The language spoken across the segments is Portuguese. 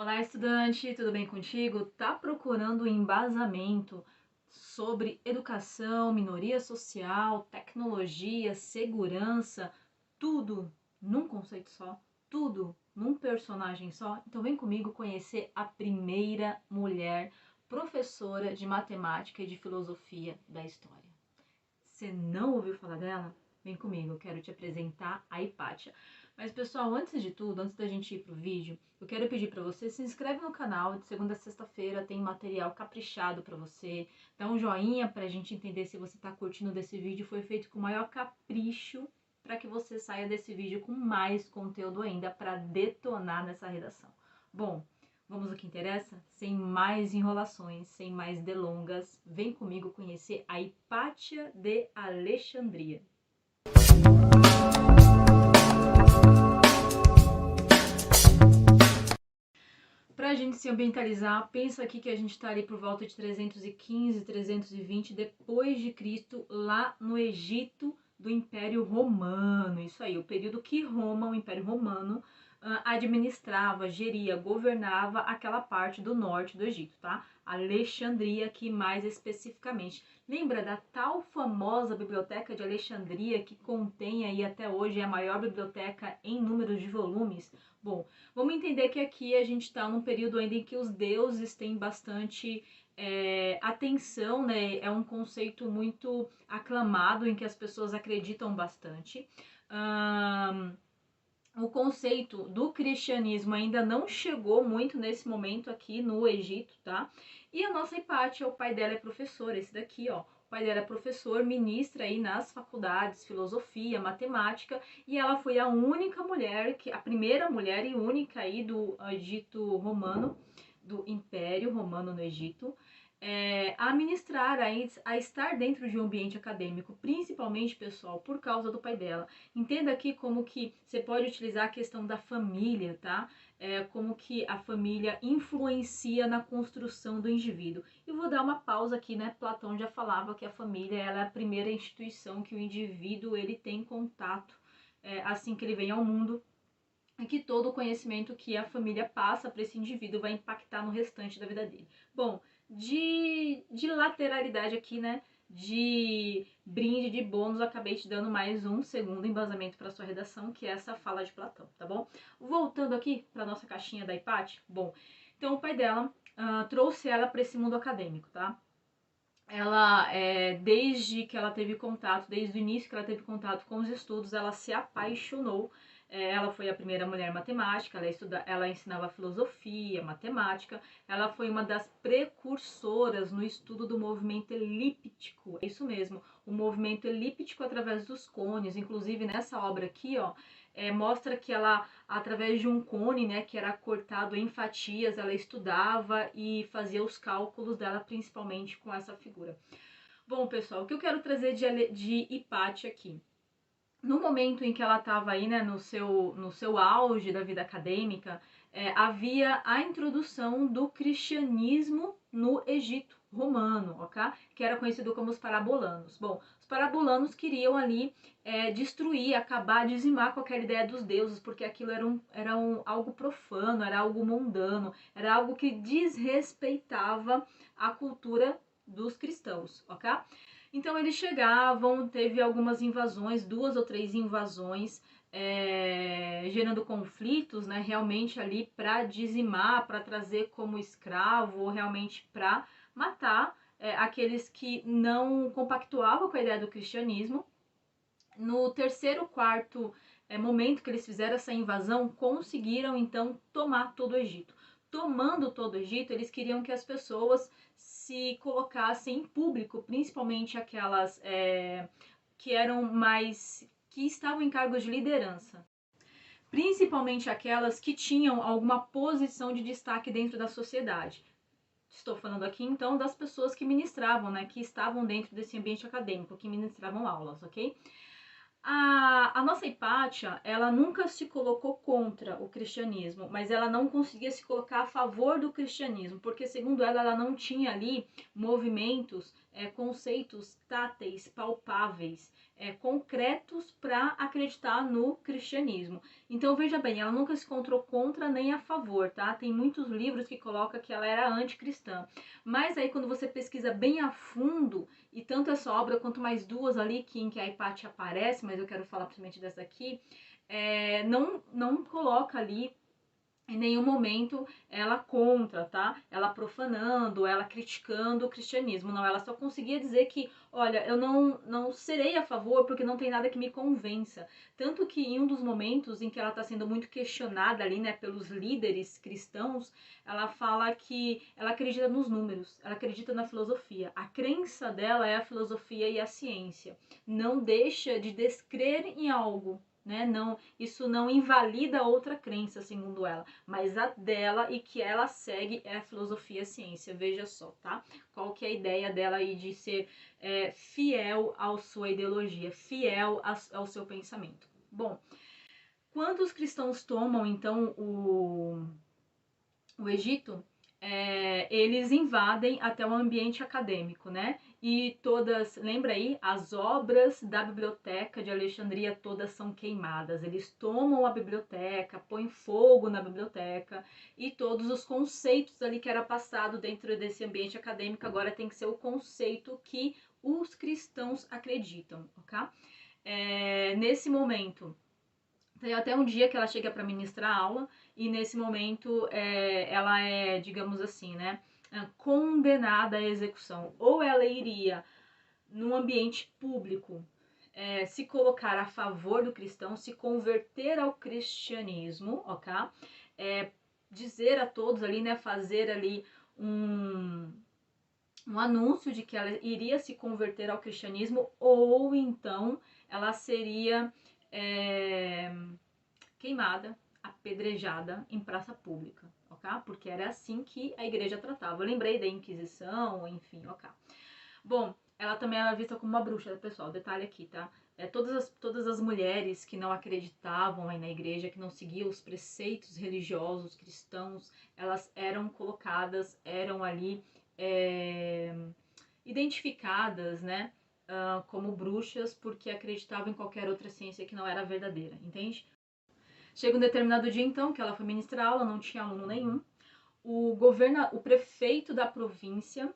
Olá, estudante, tudo bem contigo? Tá procurando um embasamento sobre educação, minoria social, tecnologia, segurança, tudo num conceito só, tudo num personagem só? Então vem comigo conhecer a primeira mulher professora de matemática e de filosofia da história. Você não ouviu falar dela? Vem comigo, eu quero te apresentar a Hipátia. Mas pessoal, antes de tudo, antes da gente ir pro vídeo, eu quero pedir para você se inscreve no canal. De segunda a sexta-feira tem material caprichado para você. Dá um joinha pra gente entender se você tá curtindo desse vídeo. Foi feito com o maior capricho para que você saia desse vídeo com mais conteúdo ainda para detonar nessa redação. Bom, vamos ao que interessa? Sem mais enrolações, sem mais delongas, vem comigo conhecer a Hipátia de Alexandria. Para a gente se ambientalizar, pensa aqui que a gente está ali por volta de 315, 320 depois de Cristo, lá no Egito do Império Romano. Isso aí, o período que Roma, o Império Romano, administrava, geria, governava aquela parte do norte do Egito, tá? Alexandria aqui mais especificamente. Lembra da tal famosa biblioteca de Alexandria que contém aí até hoje a maior biblioteca em número de volumes? Bom, vamos entender que aqui a gente está num período ainda em que os deuses têm bastante atenção, né? É um conceito muito aclamado em que as pessoas acreditam bastante. O conceito do cristianismo ainda não chegou muito nesse momento aqui no Egito, tá? E a nossa Hipátia, o pai dela é professor, esse daqui, ó. O pai dela é professor, ministra aí nas faculdades, filosofia, matemática, e ela foi a única mulher, a primeira mulher e única aí do Egito romano, do Império Romano no Egito, a ministrar, a estar dentro de um ambiente acadêmico, principalmente, pessoal, por causa do pai dela. Entenda aqui como que você pode utilizar a questão da família, tá? Como que a família influencia na construção do indivíduo. E vou dar uma pausa aqui, né? Platão já falava que a família ela é a primeira instituição que o indivíduo ele tem contato assim que ele vem ao mundo, e que todo o conhecimento que a família passa para esse indivíduo vai impactar no restante da vida dele. Bom, de lateralidade aqui, né? De brinde, de bônus, acabei te dando mais um segundo embasamento para sua redação, que é essa fala de Platão, tá bom? Voltando aqui para nossa caixinha da Hipátia, bom, então o pai dela trouxe ela para esse mundo acadêmico, tá? Ela, desde que ela teve contato, desde o início que ela teve contato com os estudos, ela se apaixonou. Ela foi a primeira mulher matemática, ela ensinava filosofia, matemática. Ela foi uma das precursoras no estudo do movimento elíptico. É isso mesmo, o movimento elíptico através dos cones. Inclusive nessa obra aqui, ó, mostra que ela, através de um cone, né, que era cortado em fatias, ela estudava e fazia os cálculos dela, principalmente com essa figura. Bom, pessoal, o que eu quero trazer de Hipátia aqui? No momento em que ela estava aí, né, no seu auge da vida acadêmica, havia a introdução do cristianismo no Egito romano, ok? Que era conhecido como os parabolanos. Bom, os parabolanos queriam ali destruir, acabar, dizimar qualquer ideia dos deuses, porque aquilo era algo profano, era algo mundano, era algo que desrespeitava a cultura dos cristãos, ok? Então eles chegavam, teve algumas invasões, 2 ou 3 invasões, gerando conflitos, né, realmente ali para dizimar, para trazer como escravo, ou realmente para matar aqueles que não compactuavam com a ideia do cristianismo. No terceiro, quarto momento que eles fizeram essa invasão, conseguiram então tomar todo o Egito. Tomando todo o Egito, eles queriam que as pessoas se colocassem em público, principalmente aquelas que eram mais, que estavam em cargos de liderança, principalmente aquelas que tinham alguma posição de destaque dentro da sociedade. Estou falando aqui então das pessoas que ministravam, né, que estavam dentro desse ambiente acadêmico, que ministravam aulas, ok? A nossa Hipátia, ela nunca se colocou contra o cristianismo, mas ela não conseguia se colocar a favor do cristianismo, porque segundo ela não tinha ali movimentos, conceitos táteis, palpáveis, concretos para acreditar no cristianismo. Então veja bem, ela nunca se encontrou contra nem a favor, tá? Tem muitos livros que colocam que ela era anticristã. Mas aí quando você pesquisa bem a fundo, e tanto essa obra quanto mais duas ali em que a Hipátia aparece, mas eu quero falar principalmente dessa aqui, não coloca ali em nenhum momento ela contra, tá? Ela profanando, ela criticando o cristianismo. Não, ela só conseguia dizer que, olha, eu não serei a favor porque não tem nada que me convença. Tanto que em um dos momentos em que ela está sendo muito questionada ali, né, pelos líderes cristãos, ela fala que ela acredita nos números, ela acredita na filosofia. A crença dela é a filosofia e a ciência. Não deixa de descrer em algo, né? Não, isso não invalida outra crença, segundo ela, mas a dela e que ela segue é a filosofia e a ciência. Veja só, tá? Qual que é a ideia dela aí de ser fiel à sua ideologia, fiel ao seu pensamento. Bom, quando os cristãos tomam, então, o Egito, eles invadem até o ambiente acadêmico, né? E todas, lembra aí, as obras da biblioteca de Alexandria todas são queimadas. Eles tomam a biblioteca, põem fogo na biblioteca e todos os conceitos ali que era passado dentro desse ambiente acadêmico agora tem que ser o conceito que os cristãos acreditam, ok? Nesse momento, tem até um dia que ela chega para ministrar aula e nesse momento ela é, digamos assim, né, condenada à execução. Ou ela iria, num ambiente público, se colocar a favor do cristão, se converter ao cristianismo, ok? Dizer a todos ali, né, fazer ali um anúncio de que ela iria se converter ao cristianismo, ou então ela seria queimada, apedrejada em praça pública, ok? Porque era assim que a igreja tratava. Eu lembrei da Inquisição, enfim, ok? Bom, ela também era vista como uma bruxa, pessoal, detalhe aqui, tá? Todas as mulheres que não acreditavam aí na igreja, que não seguiam os preceitos religiosos cristãos, elas eram colocadas, eram ali identificadas, né, como bruxas porque acreditavam em qualquer outra ciência que não era verdadeira, entende? Chega um determinado dia, então, que ela foi ministrar aula, não tinha aluno nenhum. O prefeito da província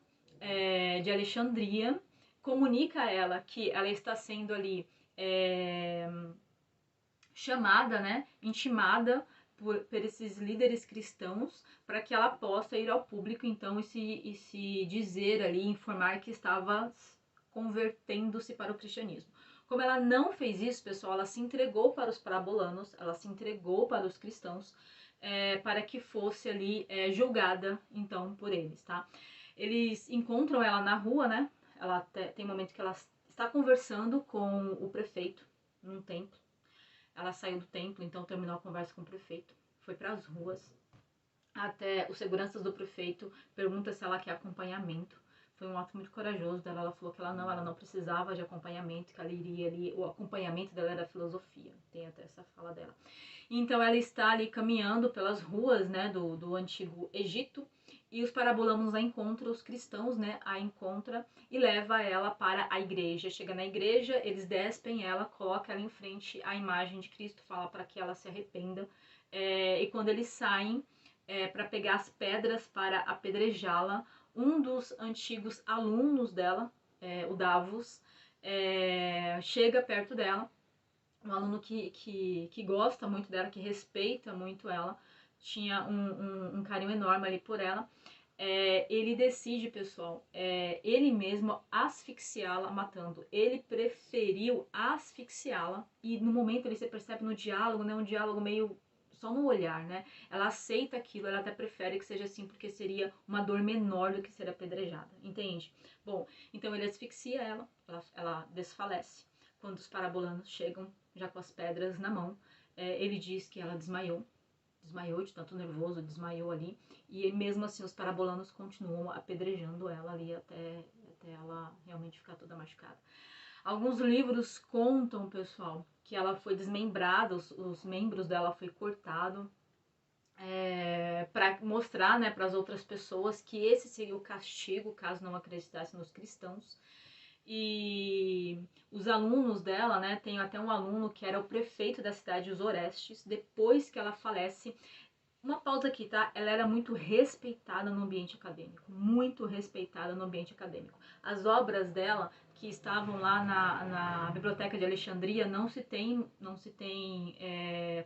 de Alexandria comunica a ela que ela está sendo ali chamada, né, intimada por esses líderes cristãos para que ela possa ir ao público, então, e se dizer ali, informar que estava convertendo-se para o cristianismo. Como ela não fez isso, pessoal, ela se entregou para os parabolanos, ela se entregou para os cristãos, para que fosse ali julgada, então, por eles, tá? Eles encontram ela na rua, né? Tem um momento que ela está conversando com o prefeito num templo. Ela saiu do templo, então terminou a conversa com o prefeito, foi para as ruas. Até os seguranças do prefeito perguntam se ela quer acompanhamento. Foi um ato muito corajoso dela. Ela falou que ela não precisava de acompanhamento, que ela iria ali. O acompanhamento dela era filosofia. Tem até essa fala dela. Então ela está ali caminhando pelas ruas, né, do antigo Egito. E os parabolanos a encontram, os cristãos, né, a encontra e leva ela para a igreja. Chega na igreja, eles despem ela, colocam ela em frente à imagem de Cristo, fala para que ela se arrependa. E quando eles saem para pegar as pedras para apedrejá-la, um dos antigos alunos dela, o Davos, chega perto dela, um aluno que gosta muito dela, que respeita muito ela, tinha um carinho enorme ali por ela. Ele decide, pessoal, ele mesmo asfixiá-la matando. Ele preferiu asfixiá-la e no momento ele se percebe no diálogo, né, um diálogo meio só no olhar, né? Ela aceita aquilo, ela até prefere que seja assim porque seria uma dor menor do que ser apedrejada, entende? Bom, então ele asfixia ela desfalece. Quando os parabolanos chegam já com as pedras na mão, ele diz que ela desmaiou de tanto nervoso, desmaiou ali, e mesmo assim os parabolanos continuam apedrejando ela ali até ela realmente ficar toda machucada. Alguns livros contam, pessoal, que ela foi desmembrada, os membros dela foi cortado, para mostrar, né, para as outras pessoas que esse seria o castigo caso não acreditassem nos cristãos. E os alunos dela, né, tem até um aluno que era o prefeito da cidade, os Orestes, depois que ela falece. Uma pausa aqui, tá? Ela era muito respeitada no ambiente acadêmico, muito respeitada no ambiente acadêmico. As obras dela, que estavam lá na Biblioteca de Alexandria, não se tem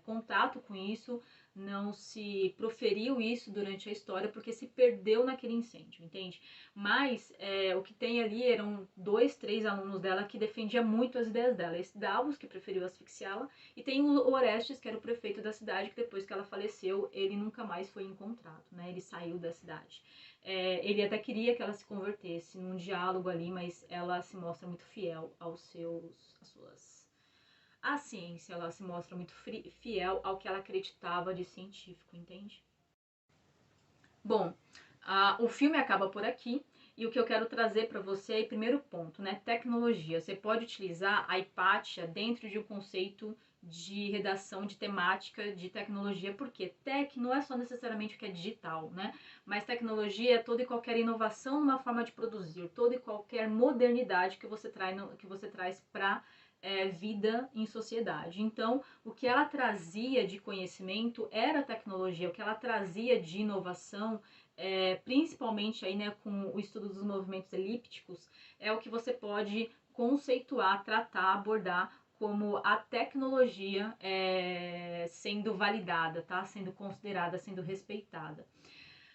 contato com isso, não se proferiu isso durante a história, porque se perdeu naquele incêndio, entende? Mas o que tem ali eram 2, 3 alunos dela que defendiam muito as ideias dela. Esse Davos, que preferiu asfixiá-la, e tem o Orestes, que era o prefeito da cidade, que depois que ela faleceu, ele nunca mais foi encontrado, né? Ele saiu da cidade. Ele até queria que ela se convertesse num diálogo ali, mas ela se mostra muito fiel à ciência, ela se mostra muito fiel ao que ela acreditava de científico, entende? Bom, o filme acaba por aqui. E o que eu quero trazer para você é o primeiro ponto, né? Tecnologia. Você pode utilizar a Hipátia dentro de um conceito de redação de temática de tecnologia, porque tech não é só necessariamente o que é digital, né? Mas tecnologia é toda e qualquer inovação numa forma de produzir, toda e qualquer modernidade que você traz para vida em sociedade. Então, o que ela trazia de conhecimento era tecnologia, o que ela trazia de inovação, principalmente aí, né, com o estudo dos movimentos elípticos, é o que você pode conceituar, tratar, abordar como a tecnologia sendo validada, tá? Sendo considerada, sendo respeitada.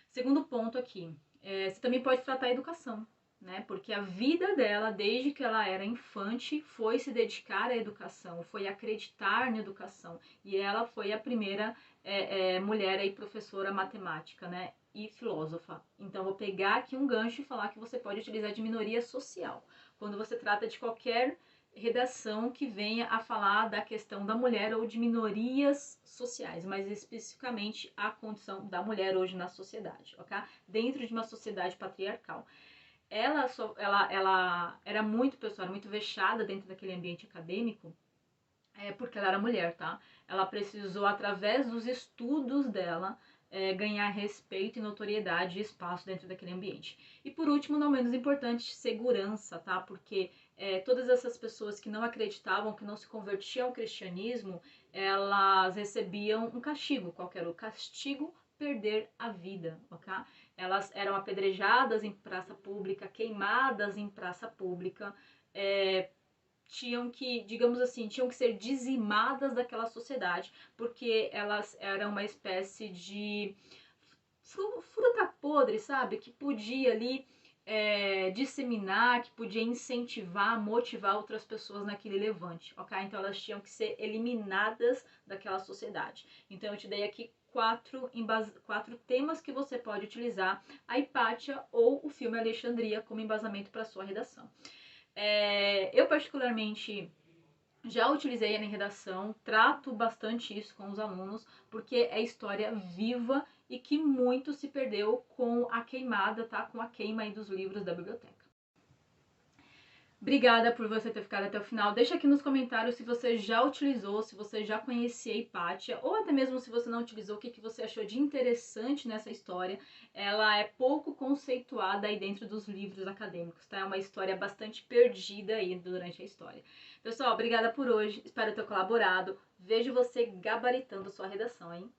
Segundo ponto aqui, você também pode tratar a educação, né? Porque a vida dela, desde que ela era infante, foi se dedicar à educação, foi acreditar na educação. E ela foi a primeira mulher aí, professora matemática, né? E filósofa. Então, vou pegar aqui um gancho e falar que você pode utilizar de minoria social. Quando você trata de qualquer redação que venha a falar da questão da mulher ou de minorias sociais, mas especificamente a condição da mulher hoje na sociedade, ok? Dentro de uma sociedade patriarcal. Ela era muito, pessoal, muito vexada dentro daquele ambiente acadêmico, porque ela era mulher, tá? Ela precisou, através dos estudos dela, ganhar respeito e notoriedade e espaço dentro daquele ambiente. E por último, não menos importante, segurança, tá? Porque todas essas pessoas que não acreditavam, que não se convertiam ao cristianismo, elas recebiam um castigo. Qual era o castigo? Perder a vida, ok? Elas eram apedrejadas em praça pública, queimadas em praça pública, tinham que, digamos assim, tinham que ser dizimadas daquela sociedade, porque elas eram uma espécie de fruta podre, sabe? Que podia ali disseminar, que podia incentivar, motivar outras pessoas naquele levante, ok? Então elas tinham que ser eliminadas daquela sociedade. Então eu te dei aqui 4 temas que você pode utilizar a Hipátia ou o filme Alexandria como embasamento para sua redação. Eu particularmente já utilizei ela em redação, trato bastante isso com os alunos, porque é história viva e que muito se perdeu com a queimada, tá? Com a queima aí dos livros da biblioteca. Obrigada por você ter ficado até o final. Deixa aqui nos comentários se você já utilizou, se você já conhecia a Hipátia, ou até mesmo se você não utilizou, o que você achou de interessante nessa história. Ela é pouco conceituada aí dentro dos livros acadêmicos, tá? É uma história bastante perdida aí durante a história. Pessoal, obrigada por hoje. Espero ter colaborado. Vejo você gabaritando sua redação, hein?